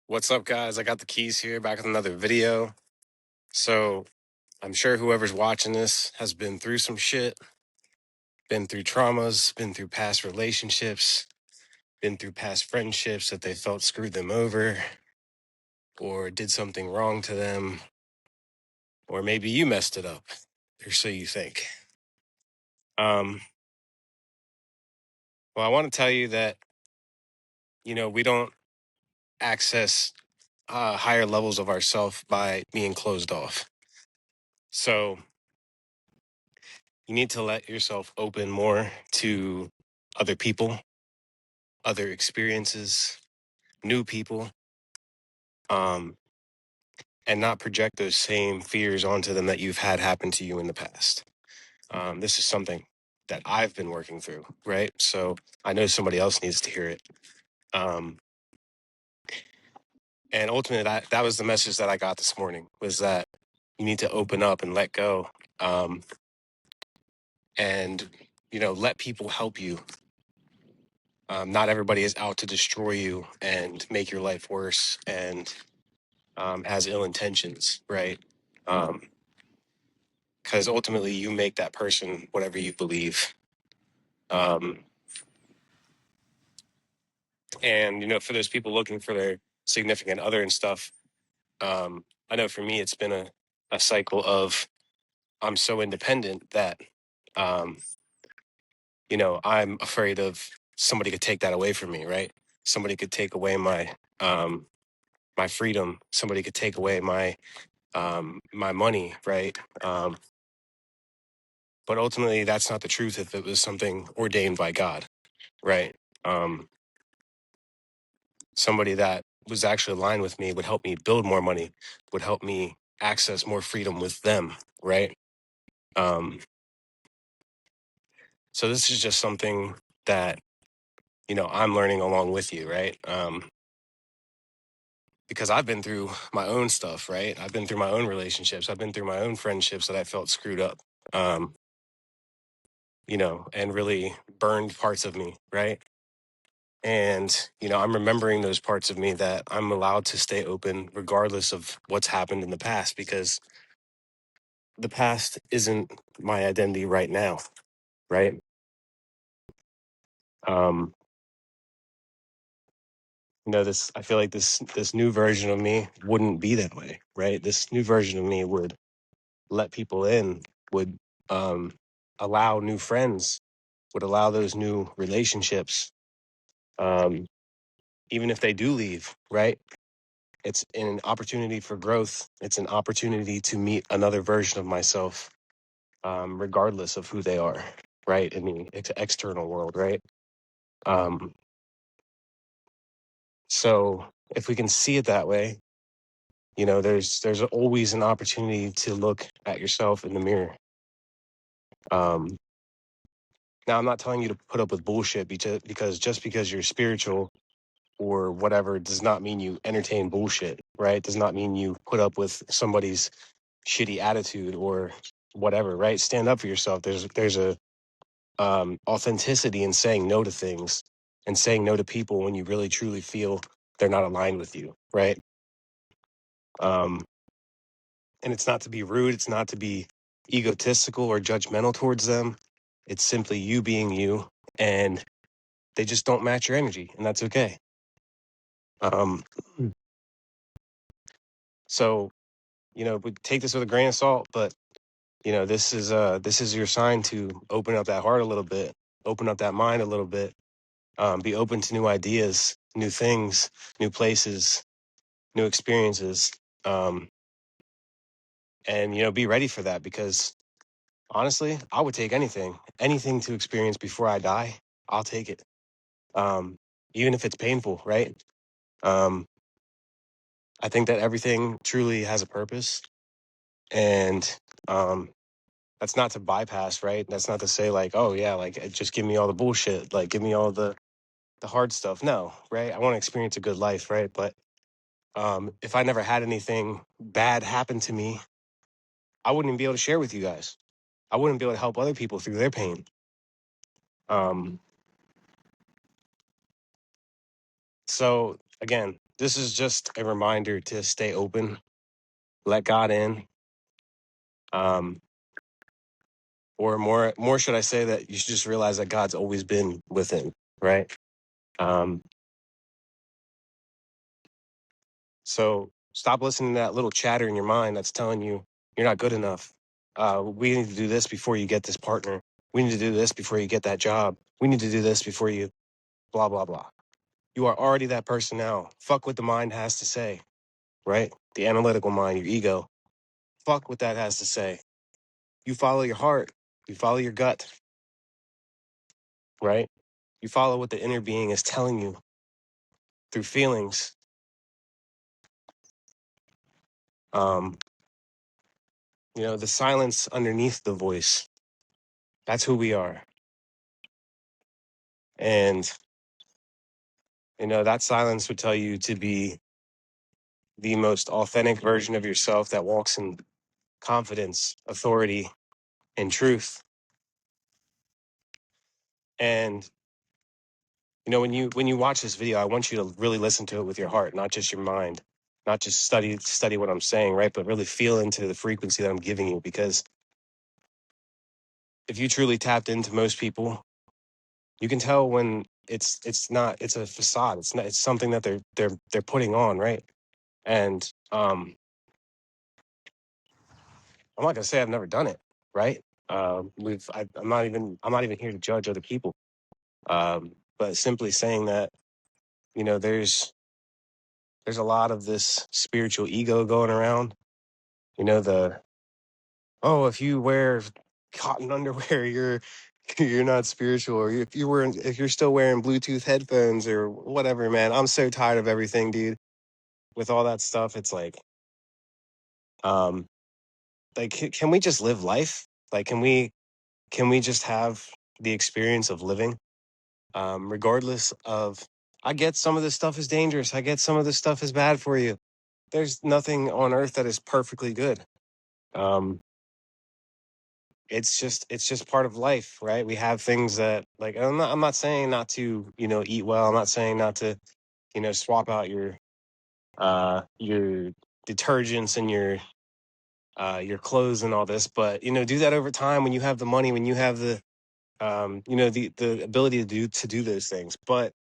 What's up, guys? I got the keys here, back with another video. So I'm sure whoever's watching this has been through some shit, been through traumas, been through past relationships, been through past friendships that they felt screwed them over or did something wrong to them, or maybe you messed it up, or so you think. Well, I want to tell you that, we don't access higher levels of ourself by being closed off. So you need to let yourself open more to other people, other experiences, new people, um, and not project those same fears onto them that you've had happen to you in the past. This is something that I've been working through, right? So I know somebody else needs to hear it. Um, and ultimately, that was the message that I got this morning, was that you need to open up and let go, and let people help you. Not everybody is out to destroy you and make your life worse and has ill intentions, right? Because ultimately you make that person whatever you believe. And, for those people looking for their significant other and stuff, I know for me, it's been a cycle of I'm so independent that, um, I'm afraid of somebody could take that away from me, right? Somebody could take away my freedom. Somebody could take away my money, right? But ultimately, that's not the truth if it was something ordained by God, right? Um, Somebody that was actually aligned with me would help me build more money, would help me access more freedom with them, right? Um, so this is just something that, I'm learning along with you, right? Because I've been through my own stuff, right? I've been through my own relationships. I've been through my own friendships that I felt screwed up, um, and really burned parts of me, right? And, I'm remembering those parts of me that I'm allowed to stay open regardless of what's happened in the past, because the past isn't my identity right now, right? Um, I feel like this new version of me wouldn't be that way, right? This new version of me would let people in, would um allow new friends, would allow those new relationships, um, even if they do leave, right? It's an opportunity for growth. It's an opportunity to meet another version of myself, regardless of who they are, right? In the external world, right? Um, so if we can see it that way, there's always an opportunity to look at yourself in the mirror. Um, Now, I'm not telling you to put up with bullshit, because just because you're spiritual or whatever does not mean you entertain bullshit, right? Does not mean you put up with somebody's shitty attitude or whatever, right? Stand up for yourself. There's a authenticity in saying no to things and saying no to people when you really truly feel they're not aligned with you, right? Um, and it's not to be rude. It's not to be egotistical or judgmental towards them. It's simply you being you, and they just don't match your energy, and that's okay. Um, so we take this with a grain of salt, but this is your sign to open up that heart a little bit, open up that mind a little bit, be open to new ideas, new things, new places, new experiences, um, and be ready for that, because honestly, I would take anything to experience before I die. I'll take it, um, even if it's painful, right? Um, I think that everything truly has a purpose, and um, that's not to bypass, right? That's not to say like, oh yeah, like just give me all the bullshit, like give me all the hard stuff. No, right? I want to experience a good life, right? But if I never had anything bad happen to me, I wouldn't even be able to share with you guys. I wouldn't be able to help other people through their pain. Um, so again, this is just a reminder to stay open, let God in, um, or more should I say that you should just realize that God's always been within, right? Um, so stop listening to that little chatter in your mind that's telling you you're not good enough. We need to do this before you get this partner. We need to do this before you get that job. We need to do this before you blah blah blah. You are already that person now. Fuck what the mind has to say, right? The analytical mind, your ego. Fuck what that has to say. You follow your heart. You follow your gut, right? You follow what the inner being is telling you through feelings. Um, the silence underneath the voice. That's who we are. And, that silence would tell you to be the most authentic version of yourself that walks in confidence, authority, and truth. And when you watch this video, I want you to really listen to it with your heart, not just your mind, not just study what I'm saying, right? But really feel into the frequency that I'm giving you. Because if you truly tapped into most people, you can tell when it's a facade. It's something that they're putting on, right? And I'm not gonna say I've never done it, right? I'm not even here to judge other people. But simply saying that, there's a lot of this spiritual ego going around. The if you wear cotton underwear, you're not spiritual. Or if you're still wearing Bluetooth headphones or whatever, man. I'm so tired of everything, dude. With all that stuff, it's um, can we just live life? Like, can we just have the experience of living, regardless of. I get some of this stuff is dangerous. I get some of this stuff is bad for you. There's nothing on earth that is perfectly good. Um, it's just part of life, right? We have things that, like, I'm not saying not to, eat well. I'm not saying not to, swap out your detergents and your clothes and all this, but do that over time when you have the money, when you have the ability to do those things. But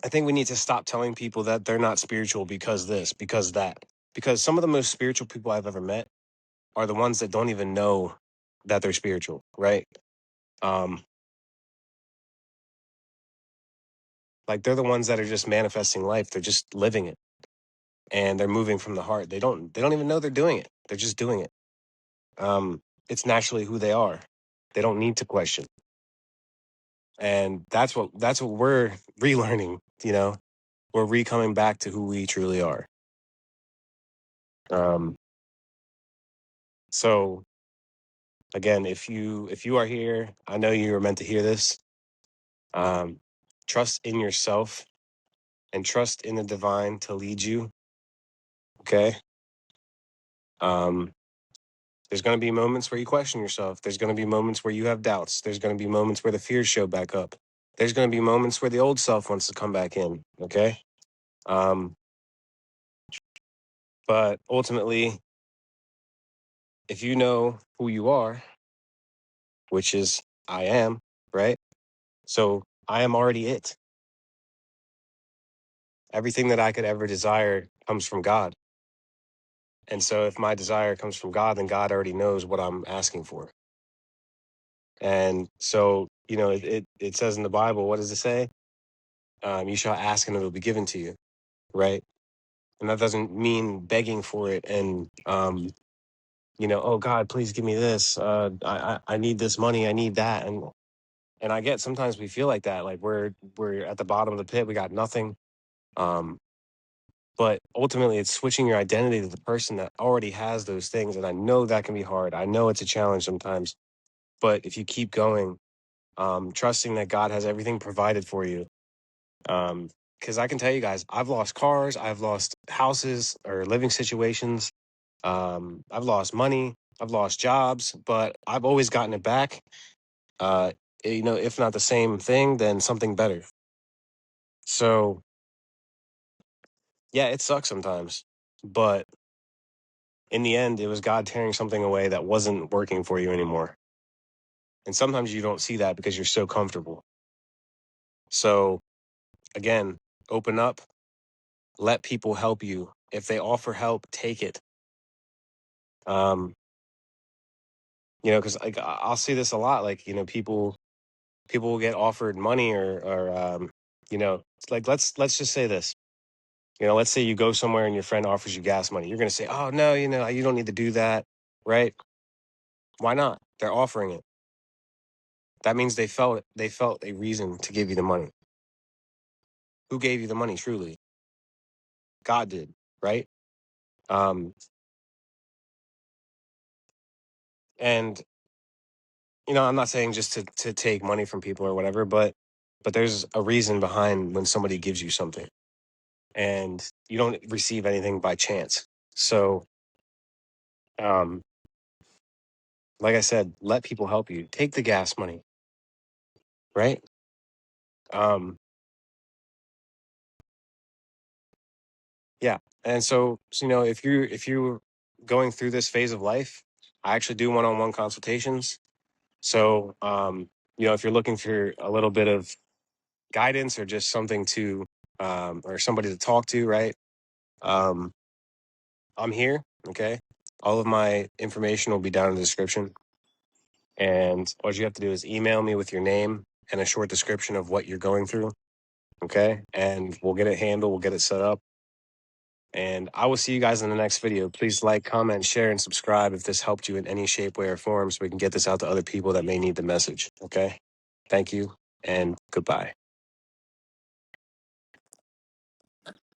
I think we need to stop telling people that they're not spiritual because this, because that. Because some of the most spiritual people I've ever met are the ones that don't even know that they're spiritual, right? Um, like, they're the ones that are just manifesting life. They're just living it, and they're moving from the heart. They don't even know they're doing it. They're just doing it. It's naturally who they are. They don't need to question. And that's what we're relearning, we're re-coming back to who we truly are. Um, so again, if you are here, I know you were meant to hear this. Um, trust in yourself and trust in the divine to lead you. Okay. Um, there's going to be moments where you question yourself. There's going to be moments where you have doubts. There's going to be moments where the fears show back up. There's going to be moments where the old self wants to come back in. Okay. Um, but ultimately, if you know who you are, which is I am, right? So I am already it. Everything that I could ever desire comes from God. And so if my desire comes from God, then God already knows what I'm asking for. And so, it says in the Bible, what does it say? You shall ask and it will be given to you, right? And that doesn't mean begging for it and, oh God, please give me this. I need this money. I need that. And I get, sometimes we feel like that, like we're at the bottom of the pit. We got nothing. Um, but ultimately it's switching your identity to the person that already has those things. And I know that can be hard. I know it's a challenge sometimes, but if you keep going, trusting that God has everything provided for you. Because I can tell you guys, I've lost cars, I've lost houses or living situations. I've lost money, I've lost jobs, but I've always gotten it back. Uh, if not the same thing, then something better. So Yeah, it sucks sometimes, but in the end, it was God tearing something away that wasn't working for you anymore. And sometimes you don't see that because you're so comfortable. So again, open up, let people help you. If they offer help, take it. You know, because like I'll see this a lot. Like, you know, people will get offered money or you know, like let's just say this. You know, let's say you go somewhere and your friend offers you gas money. You're gonna say, "Oh no, you know, you don't need to do that," right? Why not? They're offering it. That means they felt a reason to give you the money. Who gave you the money? Truly, God did, right? Um, and you know, I'm not saying just to take money from people or whatever, but there's a reason behind when somebody gives you something, and you don't receive anything by chance. So, um, like I said, let people help you. Take the gas money, right? Um, yeah, and so you know, if you're going through this phase of life, I actually do one-on-one consultations. So, you know, if you're looking for a little bit of guidance or just something to, or somebody to talk to, right? Um, I'm here. Okay. All of my information will be down in the description. And all you have to do is email me with your name and a short description of what you're going through. Okay. And we'll get it handled. We'll get it set up. And I will see you guys in the next video. Please like, comment, share, and subscribe if this helped you in any shape, way, or form so we can get this out to other people that may need the message. Okay. Thank you and goodbye.